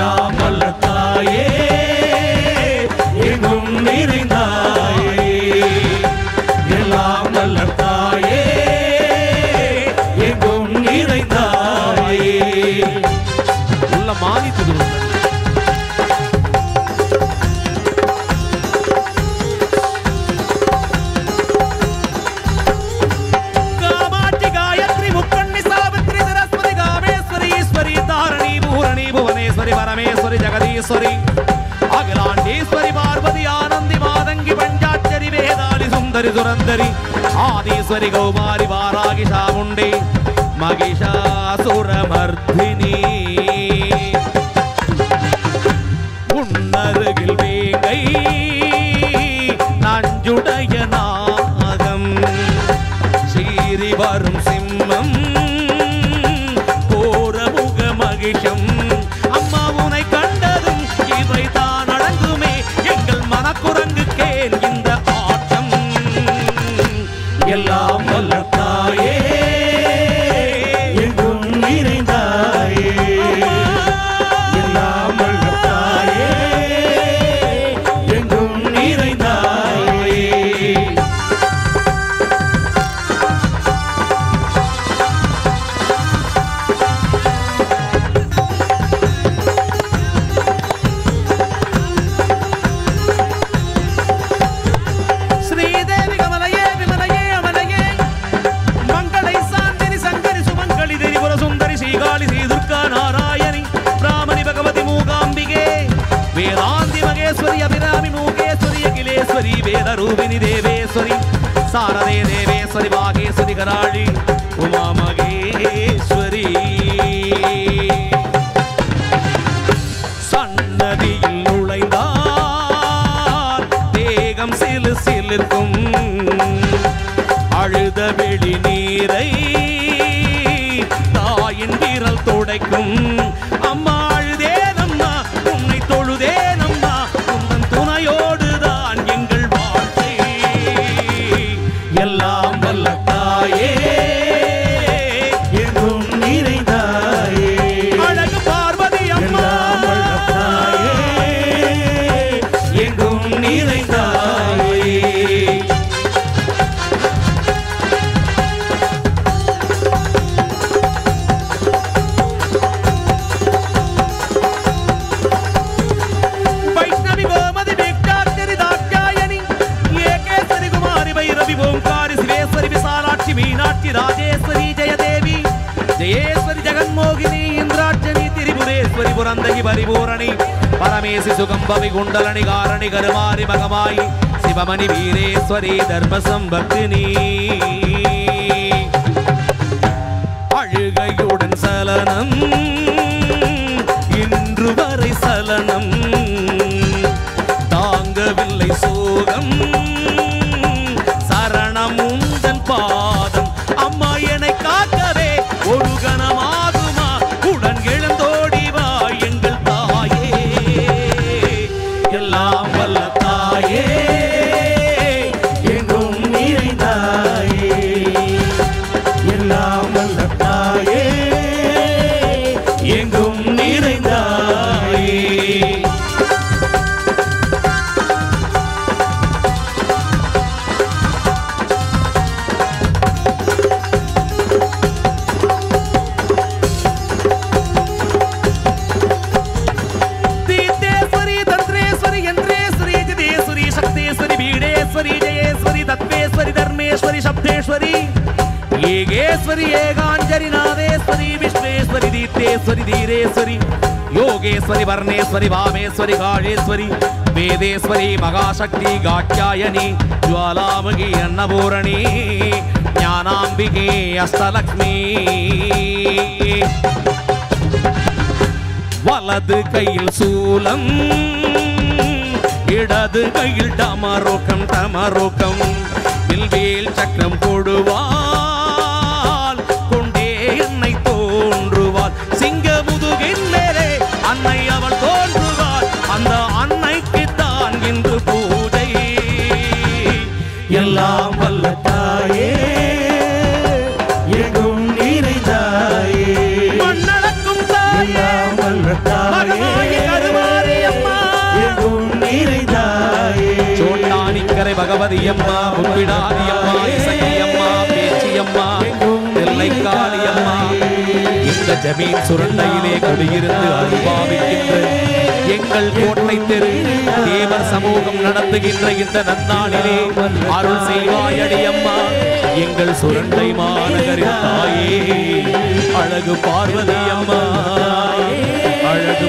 எல்லாம் வல்ல தாயே எங்கும் நிறைந்தாயே எல்லாம் வல்ல தாயே எங்கும் நிறைந்தாயே உள்ள மானித்தது परमेश्वरी जगदीश्वरी अखिलांडेश्वरी पार्वती आनंदी मादंगी पंचाक्षरी वेदाली सुंदरी सुरंदरी आदिश्वरी कौमारी वारागी चामुंडी महिषासुरमर्दिनी उन्नरुगिल वेंगै नंजुडय नागम शीरी वरुम सिंहम कोरमुग महिषम எல்லாம் வல்ல தாயே எங்கும் நிறைந்தாயே எல்லாம் வல்ல தாயே எங்கும் நிறைந்தாயே ஸ்ரீதேவி கமலையே விமலையே वेदांति मगेश्वरी अभिरामी मूकेश्वरी अखिलेश्वरी वेदरूपिणी देवेश्वरी सारदे देवेश्वरी वागेश्वरी कराळी उमा मगेश्वरी सन्नदिயில் நுழைந்தால் தேகம் சிலு சிலிர்க்கும் அழுத வெளி நீரை தாயின் விரல் துடைக்கும் அம்மா அழுதேனம்மா உன்னை தொழுதேனம்மா உந்தன் துணையோடுதான் எங்கள் வாழ்க்கை எல்லாம் வல்ல தாயே எங்கும் நிறைந்தாயே அழகு பார்வதி அம்மா எல்லாம் வல்ல தாயே எங்கும் நிறைந்தாயே मीनाक्षी राजेश्वरी जयदेवी जयेश्वरी जगन्मोहिनी इंद्राक्षणी त्रिपुरेश्वरी पुरंदगी परिपूरणी परमेशि सुगंभवि कुंडलनि कारणि गरुमारि मगमायि शिवमणि वीरेश्वरी धर्म संभक्तिनी अழுகையுடன் சலனம் இன்று வரை சலனம் தாங்கவில்லை சோகம் சரணமுந்தன் பாதம் அம்மா என்னை காக்கவே ஒரு கணமாகுமா உடன் எழுந்தோடி வா எங்கள் தாயே எல்லாம் வல்ல தாயே எங்கும் நிறைந்தாயே எல்லாம் வல்ல தாயே எங்கும் நிறைந்தாயே जयेश्वरी तत्वेश्वरी धर्मेश्वरी शब्देश्वरी येगेश्वरी एकांजलि नादेश्वरी विश्वेश्वरी दीप्तेश्वरी धीरेश्वरी योगेश्वरी वर्णेश्वरी वामेश्वरी काळेश्वरी वेदेश्वरी महाशक्ति गात्यायनी ज्वालामुखी अन्नपूर्णी ज्ञानांबिके अष्टलक्ष्मी वलது கையில் சூலம் இடது கையில் டமரோக்கம் டமரோக்கம் வில்வேல் சக்கரம் கொடுவாள் கொண்டே என்னை தோன்றுவாள் சிங்க முதுகின் மேலே அன்னை அவள் தோன்றுவாள் அந்த அன்னைக்கு தான் இன்று பூஜை எல்லாம் வல்ல தாயே எங்கும் நிறைந்தாயே மண்ணளக்கும் தாயே எல்லாம் வல்ல தாயே பகவதி அம்மா, முப்பிடாதி அம்மா, இசக்கி அம்மா, பேச்சி அம்மா, நெல்லைக்காளி அம்மா, இந்த ஜமீன் சுரண்டையிலே குடியிருந்து அருள்பாவிக்கின்ற எங்கள் கோட்டை தெரு தேவர் சமூகம் நடத்துகின்ற இந்த நன்னாளிலே அருள் செய்வாயடி அம்மா. எங்கள் சுரண்டை மாநகரின் தாயே, அழகு பார்வதி அம்மா, அழகு